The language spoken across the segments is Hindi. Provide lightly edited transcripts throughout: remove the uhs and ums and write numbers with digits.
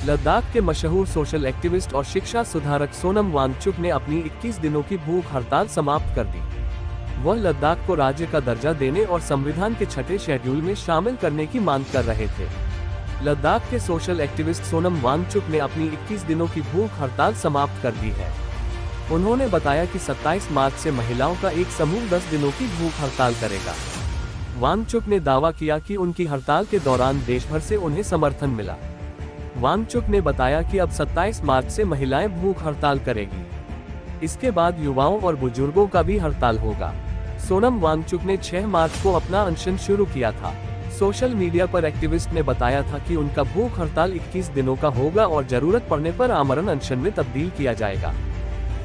लद्दाख के मशहूर सोशल एक्टिविस्ट और शिक्षा सुधारक सोनम वांगचुक ने अपनी 21 दिनों की भूख हड़ताल समाप्त कर दी। वह लद्दाख को राज्य का दर्जा देने और संविधान के छठे शेड्यूल में शामिल करने की मांग कर रहे थे। लद्दाख के सोशल एक्टिविस्ट सोनम वांगचुक ने अपनी 21 दिनों की भूख हड़ताल समाप्त कर दी है। उन्होंने बताया कि 27 मार्च से महिलाओं का एक समूह 10 दिनों की भूख हड़ताल करेगा। वांगचुक ने दावा किया कि उनकी हड़ताल के दौरान देश भर से उन्हें समर्थन मिला। वांगचुक ने बताया कि अब 27 मार्च से महिलाएं भूख हड़ताल करेगी। इसके बाद युवाओं और बुजुर्गों का भी हड़ताल होगा। सोनम वांगचुक ने 6 मार्च को अपना अनशन शुरू किया था। सोशल मीडिया पर एक्टिविस्ट ने बताया था कि उनका भूख हड़ताल 21 दिनों का होगा और जरूरत पड़ने पर आमरण अनशन में तब्दील किया जाएगा।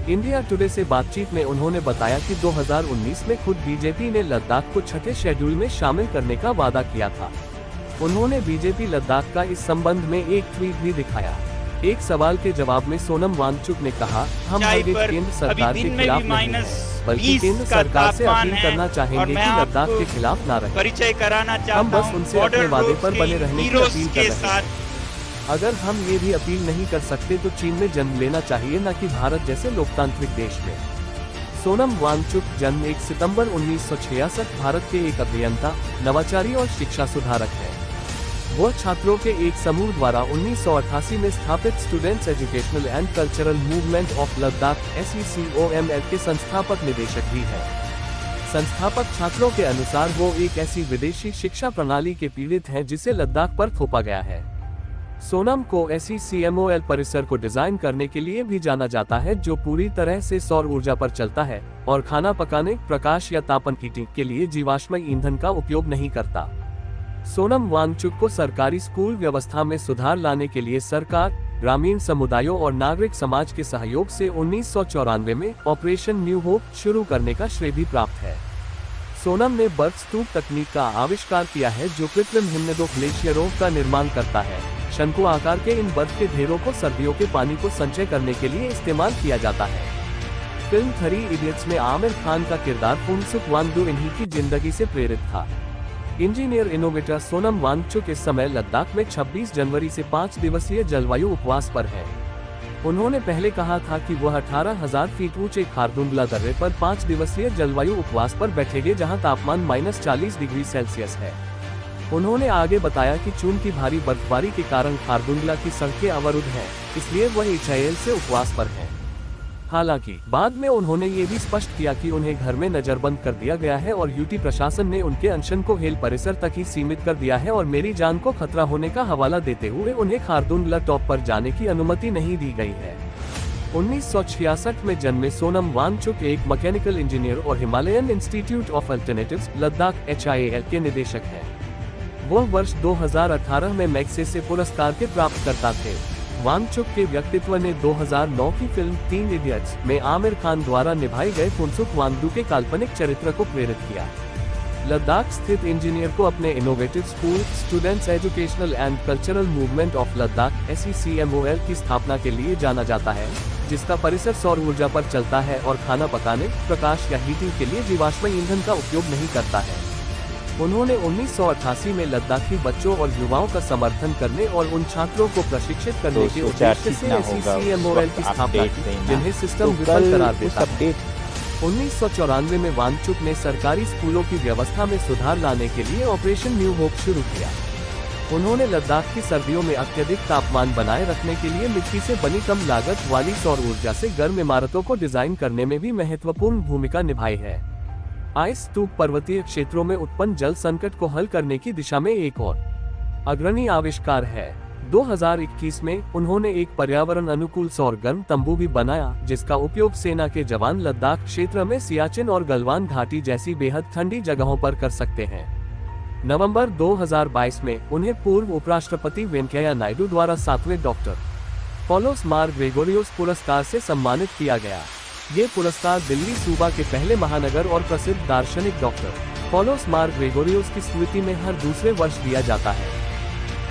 इंडिया टुडे से बातचीत में उन्होंने बताया कि 2019 में खुद बीजेपी ने लद्दाख को छठे शेड्यूल में शामिल करने का वादा किया था। उन्होंने बीजेपी लद्दाख का इस संबंध में एक ट्वीट भी दिखाया। एक सवाल के जवाब में सोनम वांगचुक ने कहा, हम केंद्र सरकार के खिलाफ नहीं हैं, बल्कि केंद्र सरकार से अपील करना चाहेंगे कि लद्दाख के खिलाफ न रहें। परिचय कराना चाहता हम बस उनसे अपने वादे पर बने रहने की अपील कर रहे हैं। अगर हम ये भी अपील नहीं कर सकते तो चीन में जन्म लेना चाहिए, न कि भारत जैसे लोकतांत्रिक देश में। सोनम वांगचुक जन्म 1 सितंबर 1966, भारत के एक अभियंता, नवाचारी और शिक्षा सुधारक है। वह छात्रों के एक समूह द्वारा 1988 में स्थापित students educational and cultural movement of Ladakh SECOML के संस्थापक निदेशक भी है। संस्थापक छात्रों के अनुसार वो एक ऐसी विदेशी शिक्षा प्रणाली के पीड़ित हैं जिसे लद्दाख पर थोपा गया है। सोनम को SECOML परिसर को डिजाइन करने के लिए भी जाना जाता है, जो पूरी तरह से सौर ऊर्जा पर चलता है और खाना पकाने, प्रकाश या तापन हीटिंग के लिए जीवाश्म ईंधन का उपयोग नहीं करता। सोनम वांगचुक को सरकारी स्कूल व्यवस्था में सुधार लाने के लिए सरकार, ग्रामीण समुदायों और नागरिक समाज के सहयोग से 1994 में ऑपरेशन न्यू होप शुरू करने का श्रेय भी प्राप्त है। सोनम ने बर्फ स्तूप तकनीक का आविष्कार किया है, जो कृत्रिम हिमनदों ग्लेशियरों का निर्माण करता है। शंकु आकार के इन बर्फ के ढेरों को सर्दियों के पानी को संचय करने के लिए इस्तेमाल किया जाता है। फिल्म 3 इडियट्स में आमिर खान का किरदार फुनसुक वांगडू इन्हीं की जिंदगी से प्रेरित था। इंजीनियर इनोवेटर सोनम वांगचुक इस समय लद्दाख में 26 जनवरी से 5 दिवसीय जलवायु उपवास पर है। उन्होंने पहले कहा था कि वह 18,000 फीट ऊंचे खारदुंगला दर्रे पर 5 दिवसीय जलवायु उपवास पर बैठेंगे, जहां तापमान -40 डिग्री सेल्सियस है। उन्होंने आगे बताया कि चून की भारी बर्फबारी के कारण खारदुंगला की सड़कें अवरुद्ध हैं, इसलिए वह HIL से उपवास पर हैं। हालांकि बाद में उन्होंने ये भी स्पष्ट किया कि उन्हें घर में नजरबंद कर दिया गया है और यूटी प्रशासन ने उनके अनशन को हेल परिसर तक ही सीमित कर दिया है और मेरी जान को खतरा होने का हवाला देते हुए उन्हें खारदुंगला टॉप पर जाने की अनुमति नहीं दी गई है। 1966 में जन्मे सोनम वांगचुक एक मैकेनिकल इंजीनियर और Himalayan institute of alternatives Ladakh HIL के निदेशक हैं। वह वर्ष 2018 में मैग्सेसे पुरस्कार के प्राप्तकर्ता थे। वांगचुक के व्यक्तित्व ने 2009 की फिल्म 3 इडियट्स में आमिर खान द्वारा निभाए गए फुनसुक वांगडू के काल्पनिक चरित्र को प्रेरित किया। लद्दाख स्थित इंजीनियर को अपने innovative school students educational and cultural movement of Ladakh SECOML की स्थापना के लिए जाना जाता है, जिसका परिसर सौर ऊर्जा पर चलता है और खाना पकाने, प्रकाश या हीटिंग के लिए जीवाश्म ईंधन का उपयोग नहीं करता है। उन्होंने 1988 में लद्दाखी बच्चों और युवाओं का समर्थन करने और उन छात्रों को प्रशिक्षित करने के उद्देश्य से SECOML की स्थापना की, जिन्हें सिस्टम विफल करार देता है। 1994 में वांगचुक ने सरकारी स्कूलों की व्यवस्था में सुधार लाने के लिए ऑपरेशन न्यू होप शुरू किया। उन्होंने लद्दाख की सर्दियों में अत्यधिक तापमान बनाए रखने के लिए मिट्टी से बनी कम लागत वाली सौर ऊर्जा से गर्म इमारतों को डिजाइन करने में भी महत्वपूर्ण भूमिका निभाई है। आइस स्तूप पर्वतीय क्षेत्रों में उत्पन्न जल संकट को हल करने की दिशा में एक और अग्रणी आविष्कार है। 2021 में उन्होंने एक पर्यावरण अनुकूल सौर गर्म तंबू भी बनाया, जिसका उपयोग सेना के जवान लद्दाख क्षेत्र में सियाचिन और गलवान घाटी जैसी बेहद ठंडी जगहों पर कर सकते हैं। नवंबर 2022 में उन्हें पूर्व उपराष्ट्रपति वेंकैया नायडू द्वारा 7वें डॉक्टर पॉलोस मार ग्रेगोरियोस पुरस्कार से सम्मानित किया गया। ये पुरस्कार दिल्ली सूबा के पहले महानगर और प्रसिद्ध दार्शनिक डॉक्टर पॉलोस मार ग्रेगोरियोस की स्मृति में हर दूसरे वर्ष दिया जाता है।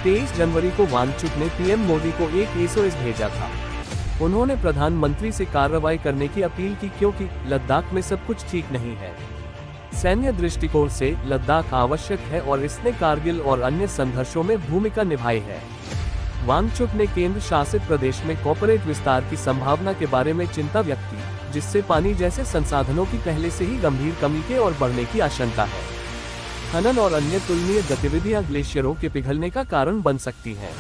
23 जनवरी को वांगचुक ने PM मोदी को एक SOS भेजा था। उन्होंने प्रधानमंत्री से कार्रवाई करने की अपील की, क्योंकि लद्दाख में सब कुछ ठीक नहीं है। सैन्य दृष्टिकोण से लद्दाख आवश्यक है और इसने कारगिल और अन्य संघर्षों में भूमिका निभाई है। वांगचुक ने केंद्र शासित प्रदेश में कॉर्पोरेट विस्तार की संभावना के बारे में चिंता व्यक्त की, जिससे पानी जैसे संसाधनों की पहले से ही गंभीर कमी के और बढ़ने की आशंका है। खनन और अन्य तुलनीय गतिविधियां ग्लेशियरों के पिघलने का कारण बन सकती हैं।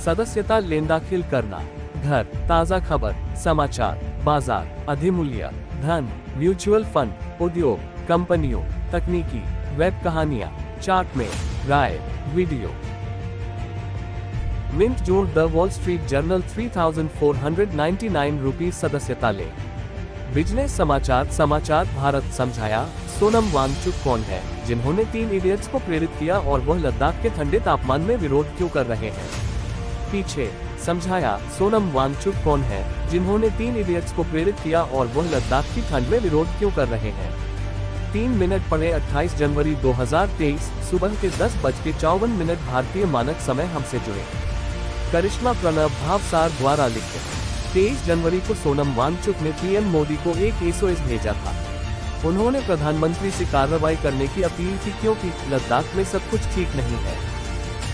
सदस्यता लेन दाखिल करना, घर, ताज़ा खबर, समाचार, बाजार, अधिमूल्य, धन, म्यूचुअल फंड, उद्योग, कंपनियों, तकनीकी, वेब कहानियां, चार्ट में, राय, वीडियो। मिंट जोड़ the wall street journal 3499 rupees सदस्यता ले। बिजनेस समाचार भारत समझाया, सोनम वांगचुक कौन है जिन्होंने 3 इडियट्स को प्रेरित किया और वह लद्दाख के ठंडे तापमान में विरोध क्यों कर रहे हैं। पीछे समझाया, सोनम वांगचुक कौन है जिन्होंने 3 इडियट्स को प्रेरित किया और वह लद्दाख की ठंड में विरोध क्यों कर रहे हैं। 3 मिनट पढ़े 28 जनवरी 2023 सुबह के 10:54 भारतीय मानक समय। हमसे जुड़े करिश्मा प्रणब भावसार द्वारा लिखे। 23 जनवरी को सोनम वांगचुक ने पीएम मोदी को एक SOS भेजा था। उन्होंने प्रधानमंत्री से कार्रवाई करने की अपील की क्योंकि लद्दाख में सब कुछ ठीक नहीं है।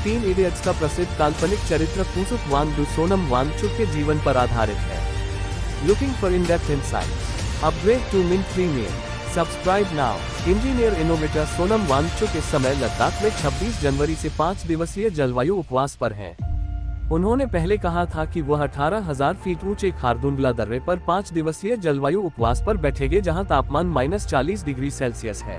3 इडियट्स का प्रसिद्ध काल्पनिक चरित्र फुसुक वांगडू सोनम वांगचुक के जीवन पर आधारित है। Looking for in depth insights, upgrade to Mint premium, subscribe now. Engineer innovator Sonam Wangchuk इस समय लद्दाख में 26 जनवरी से 5 दिवसीय जलवायु उपवास पर हैं। उन्होंने पहले कहा था कि वह 18,000 फीट ऊंचे खारदुंगला दर्रे पर 5 दिवसीय जलवायु उपवास पर बैठेंगे, जहां तापमान -40 डिग्री सेल्सियस है।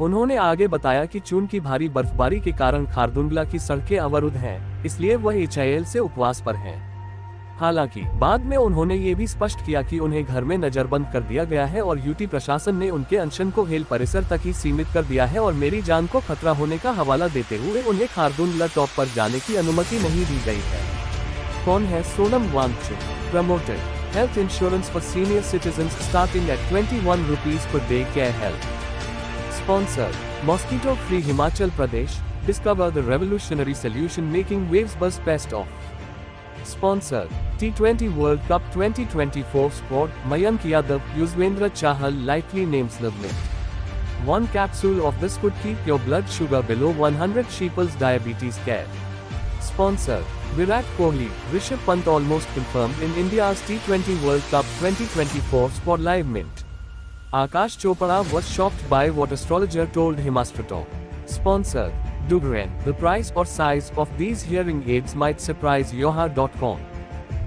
उन्होंने आगे बताया कि चून की भारी बर्फबारी के कारण खारदुंगला की सड़कें अवरुद्ध हैं, इसलिए वह HIL से उपवास पर हैं। हालांकि बाद में उन्होंने ये भी स्पष्ट किया कि उन्हें घर में नजरबंद कर दिया गया है और यूटी प्रशासन ने उनके अनशन को हेल परिसर तक ही सीमित कर दिया है और मेरी जान को खतरा होने का हवाला देते हुए उन्हें खारदुंगला टॉप पर जाने की अनुमति नहीं दी गई है। कौन है Sonam Wangchuk? Promoted health insurance for senior citizens starting at 21 rupees per day, care health. Sponsored mosquito free Himachal Pradesh, discover the revolutionary solution making waves बस best of. Sponsored T20 World Cup 2024 Sport, Mayank Yadav, Yuzvendra Chahal lightly names the list. 1 capsule of this could keep your blood sugar below 100. Sheeples Diabetes Care. Sponsored Virat Kohli, Rishabh Pant almost confirmed in India's T20 World Cup 2024 Sport Live Mint. Akash Chopra was shocked by what astrologer told him astro. Sponsored Dugren, the price or size of these hearing aids might surprise yoha.com.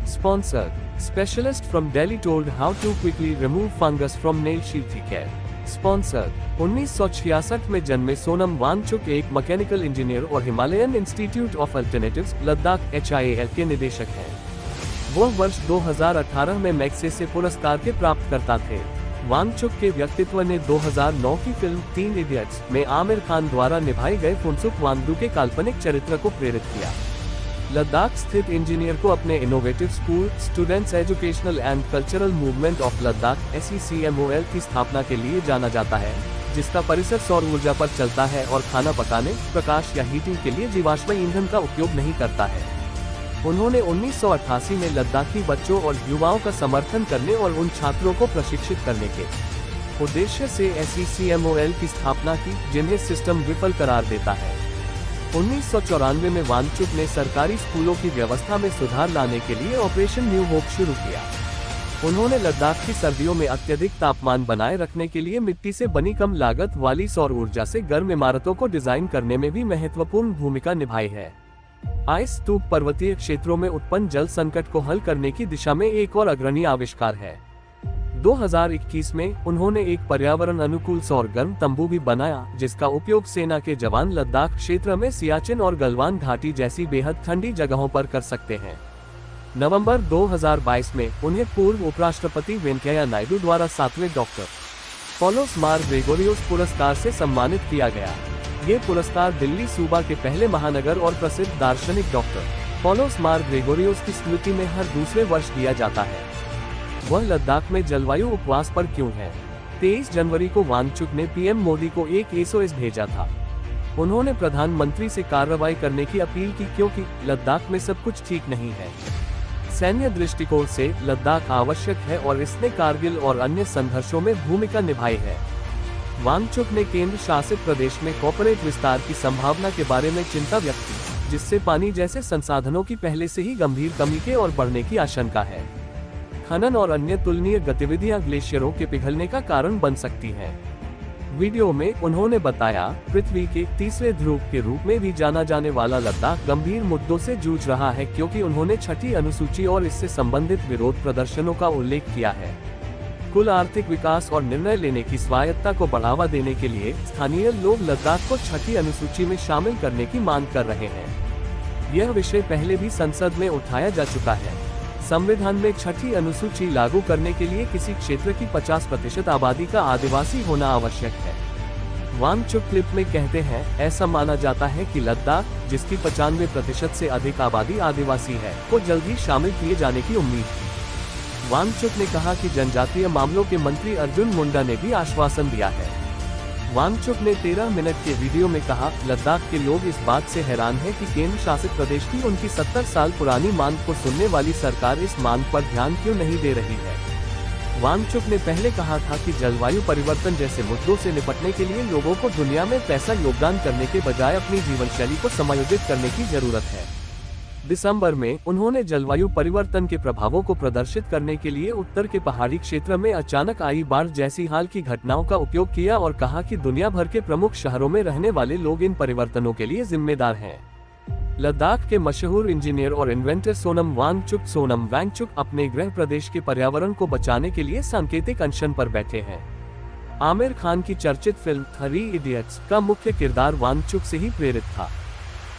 Sponsored Specialist from Delhi told how to quickly remove fungus from nail sheath care. Sponsored 1966 में जन्मे सोनम वांगचुक एक मैकेनिकल इंजीनियर और Himalayan institute of alternatives Ladakh HIL के निदेशक हैं। वह वर्ष 2018 में मैग्सेसे पुरस्कार के प्राप्तकर्ता थे। वांगचुक के व्यक्तित्व ने 2009 की फिल्म 3 इडियट्स में आमिर खान द्वारा निभाए गए फुसुक वांगडू के काल्पनिक चरित्र को प्रेरित किया। लद्दाख स्थित इंजीनियर को अपने innovative school students educational and cultural movement of Ladakh SECMOL की स्थापना के लिए जाना जाता है, जिसका परिसर सौर ऊर्जा पर चलता है और खाना पकाने, प्रकाश या हीटिंग के लिए जीवाश्म ईंधन का उपयोग नहीं करता है। उन्होंने 1988 में लद्दाखी बच्चों और युवाओं का समर्थन करने और उन छात्रों को प्रशिक्षित करने के उद्देश्य से SECMOL की स्थापना की, जिन्हें सिस्टम विफल करार देता है। 1994 में वांगचुक ने सरकारी स्कूलों की व्यवस्था में सुधार लाने के लिए ऑपरेशन न्यू होप शुरू किया। उन्होंने लद्दाख की सर्दियों में अत्यधिक तापमान बनाए रखने के लिए मिट्टी से बनी कम लागत वाली सौर ऊर्जा से गर्म इमारतों को डिजाइन करने में भी महत्वपूर्ण भूमिका निभाई है। आइस स्तूप पर्वतीय क्षेत्रों में उत्पन्न जल संकट को हल करने की दिशा में एक और अग्रणी आविष्कार है। 2021 में उन्होंने एक पर्यावरण अनुकूल सौर गर्म तंबू भी बनाया, जिसका उपयोग सेना के जवान लद्दाख क्षेत्र में सियाचिन और गलवान घाटी जैसी बेहद ठंडी जगहों पर कर सकते हैं। नवंबर 2022 में उन्हें पूर्व उपराष्ट्रपति वेंकैया नायडू द्वारा 7वें डॉक्टर पॉलोस मार ग्रेगोरियोस पुरस्कार से सम्मानित किया गया। ये पुरस्कार दिल्ली सूबा के पहले महानगर और प्रसिद्ध दार्शनिक डॉक्टर पॉलोस मार ग्रेगोरियोस की स्मृति में हर दूसरे वर्ष दिया जाता है। वह लद्दाख में जलवायु उपवास पर क्यों है? 23 जनवरी को वांगचुक ने पीएम मोदी को एक SOS भेजा था। उन्होंने प्रधानमंत्री से कार्रवाई करने की अपील की क्योंकि लद्दाख में सब कुछ ठीक नहीं है। सैन्य दृष्टिकोण से लद्दाख आवश्यक है और इसने कारगिल और अन्य संघर्षों में भूमिका निभाई है। वांगचुक ने केंद्र शासित प्रदेश में कॉर्पोरेट विस्तार की संभावना के बारे में चिंता व्यक्त की। जिससे पानी जैसे संसाधनों की पहले से ही गंभीर कमी के और बढ़ने की आशंका है। खनन और अन्य तुलनीय गतिविधियां ग्लेशियरों के पिघलने का कारण बन सकती हैं। वीडियो में उन्होंने बताया, पृथ्वी के तीसरे ध्रुव के रूप में भी जाना जाने वाला लद्दाख गंभीर मुद्दों से जूझ रहा है, क्योंकि उन्होंने छठी अनुसूची और इससे संबंधित विरोध प्रदर्शनों का उल्लेख किया है। कुल आर्थिक विकास और निर्णय लेने की स्वायत्तता को बढ़ावा देने के लिए स्थानीय लोग लद्दाख को छठी अनुसूची में शामिल करने की मांग कर रहे हैं। यह विषय पहले भी संसद में उठाया जा चुका है। संविधान में छठी अनुसूची लागू करने के लिए किसी क्षेत्र की 50% आबादी का आदिवासी होना आवश्यक है। वांगचुक क्लिप में कहते हैं, ऐसा माना जाता है कि लद्दाख, जिसकी 95% से अधिक आबादी आदिवासी है, को जल्द ही शामिल किए जाने की उम्मीद थी। वांगचुक ने कहा कि जनजातीय मामलों के मंत्री अर्जुन मुंडा ने भी आश्वासन दिया है। वांगचुक ने 13 मिनट के वीडियो में कहा, लद्दाख के लोग इस बात से हैरान हैं कि केंद्र शासित प्रदेश की उनकी 70 साल पुरानी मांग को सुनने वाली सरकार इस मांग पर ध्यान क्यों नहीं दे रही है। वांगचुक ने पहले कहा था कि जलवायु परिवर्तन जैसे मुद्दों से निपटने के लिए लोगों को दुनिया में पैसा योगदान करने के बजाय अपनी जीवनशैली को समायोजित करने की जरूरत है। दिसंबर में उन्होंने जलवायु परिवर्तन के प्रभावों को प्रदर्शित करने के लिए उत्तर के पहाड़ी क्षेत्र में अचानक आई बाढ़ जैसी हाल की घटनाओं का उपयोग किया और कहा कि दुनिया भर के प्रमुख शहरों में रहने वाले लोग इन परिवर्तनों के लिए जिम्मेदार हैं। लद्दाख के मशहूर इंजीनियर और इन्वेंटर सोनम वांगचुक अपने गृह प्रदेश के पर्यावरण को बचाने के लिए सांकेतिक अनशन पर बैठे हैं। आमिर खान की चर्चित फिल्म 3 इडियट्स का मुख्य किरदार वांगचुक से ही प्रेरित था।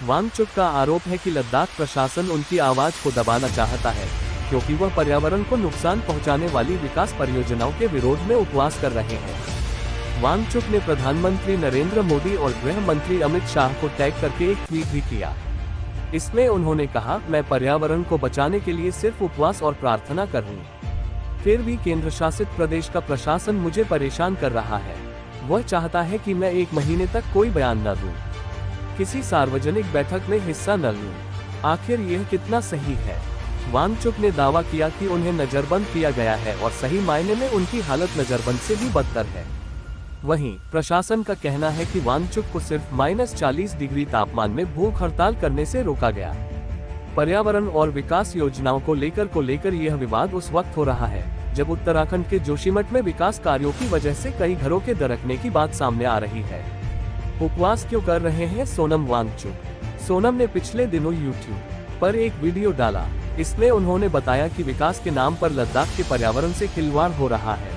वांगचुक का आरोप है कि लद्दाख प्रशासन उनकी आवाज को दबाना चाहता है, क्योंकि वह पर्यावरण को नुकसान पहुंचाने वाली विकास परियोजनाओं के विरोध में उपवास कर रहे हैं। वांगचुक ने प्रधानमंत्री नरेंद्र मोदी और गृह मंत्री अमित शाह को टैग करके एक ट्वीट भी किया। इसमें उन्होंने कहा, मैं पर्यावरण को बचाने के लिए सिर्फ उपवास और प्रार्थना कर रहा हूं। फिर भी केंद्र शासित प्रदेश का प्रशासन मुझे परेशान कर रहा है। वह चाहता है कि मैं 1 महीने तक कोई बयान न दूं, किसी सार्वजनिक बैठक में हिस्सा न लूं। आखिर यह कितना सही है। वांगचुक ने दावा किया कि उन्हें नजरबंद किया गया है और सही मायने में उनकी हालत नजरबंद से भी बदतर है। वहीं प्रशासन का कहना है कि वांगचुक को सिर्फ -40 डिग्री तापमान में भूख हड़ताल करने से रोका गया। पर्यावरण और विकास योजनाओं को लेकर यह विवाद उस वक्त हो रहा है जब उत्तराखंड के जोशीमठ में विकास कार्यों की वजह से कई घरों के दरकने की बात सामने आ रही है। उपवास क्यों कर रहे हैं सोनम वांगचुक? सोनम ने पिछले दिनों YouTube पर एक वीडियो डाला। इसमें उन्होंने बताया कि विकास के नाम पर लद्दाख के पर्यावरण से खिलवाड़ हो रहा है।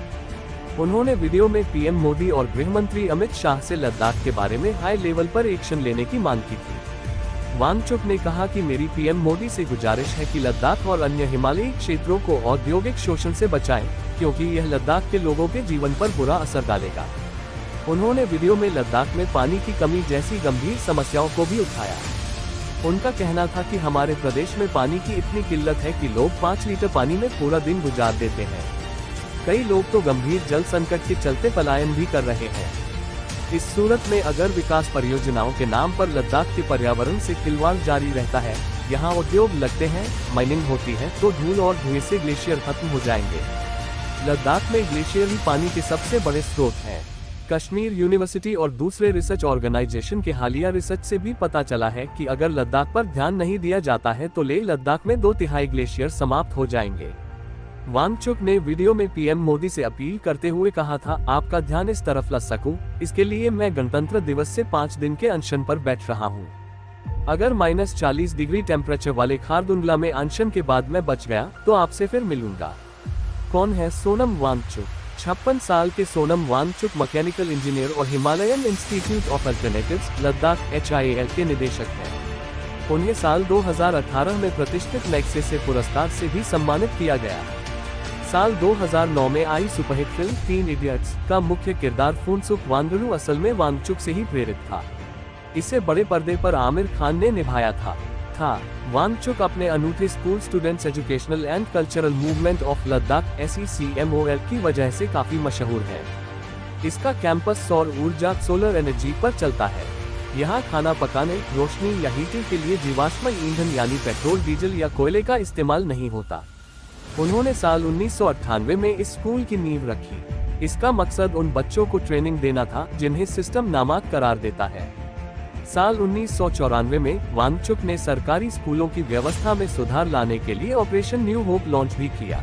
उन्होंने वीडियो में पीएम मोदी और गृह मंत्री अमित शाह से लद्दाख के बारे में हाई लेवल पर एक्शन लेने की मांग की थी। वांगचुक ने कहा कि मेरी पीएम मोदी से गुजारिश है कि लद्दाख और अन्य हिमालयी क्षेत्रों को औद्योगिक शोषण से बचाएं, क्योंकि यह लद्दाख के लोगों के जीवन पर बुरा असर डालेगा। उन्होंने वीडियो में लद्दाख में पानी की कमी जैसी गंभीर समस्याओं को भी उठाया। उनका कहना था कि हमारे प्रदेश में पानी की इतनी किल्लत है कि लोग 5 लीटर पानी में पूरा दिन गुजार देते हैं। कई लोग तो गंभीर जल संकट के चलते पलायन भी कर रहे हैं। इस सूरत में अगर विकास परियोजनाओं के नाम पर लद्दाख के पर्यावरण से खिलवाड़ जारी रहता है, यहाँ उद्योग लगते हैं, माइनिंग होती है, तो धूल और धुएं से ग्लेशियर खत्म हो जाएंगे। लद्दाख में ग्लेशियर ही पानी के सबसे बड़े स्रोत हैं। कश्मीर यूनिवर्सिटी और दूसरे रिसर्च ऑर्गेनाइजेशन के हालिया रिसर्च से भी पता चला है कि अगर लद्दाख पर ध्यान नहीं दिया जाता है तो लेह लद्दाख में 2/3 ग्लेशियर समाप्त हो जाएंगे। वांगचुक ने वीडियो में पीएम मोदी से अपील करते हुए कहा था, आपका ध्यान इस तरफ ला सकूं, इसके लिए मैं गणतंत्र दिवस से 5 दिन के अनशन पर बैठ रहा हूं। अगर -40 डिग्री टेम्परेचर वाले खारदुंगला में अनशन के बाद मैं बच गया तो आपसे फिर मिलूंगा। कौन है सोनम वांगचुक? 56 साल के सोनम वांगचुक मैकेनिकल इंजीनियर और Himalayan institute of alternatives Ladakh HIAL के निदेशक हैं। उन्हें साल 2018 में प्रतिष्ठित मैग्सेसे पुरस्कार से भी सम्मानित किया गया। साल 2009 में आई सुपरहिट फिल्म 3 इडियट्स का मुख्य किरदार फुनसुक वांगचुक असल में वांगचुक से ही प्रेरित था। इसे बड़े पर्दे पर आमिर खान ने निभाया था। वांगचुक अपने अनूठे school students educational and cultural movement of Ladakh SECMOL की वजह से काफी मशहूर है। इसका कैंपस सौर ऊर्जा सोलर एनर्जी पर चलता है। यहाँ खाना पकाने, रोशनी या हीटिंग के लिए जीवाश्म ईंधन यानी पेट्रोल, डीजल या कोयले का इस्तेमाल नहीं होता। उन्होंने साल 1998 में इस स्कूल की नींव रखी। इसका मकसद उन बच्चों को ट्रेनिंग देना था जिन्हें सिस्टम नामाक करार देता है। साल 1994 में वांगचुक ने सरकारी स्कूलों की व्यवस्था में सुधार लाने के लिए ऑपरेशन न्यू होप लॉन्च भी किया।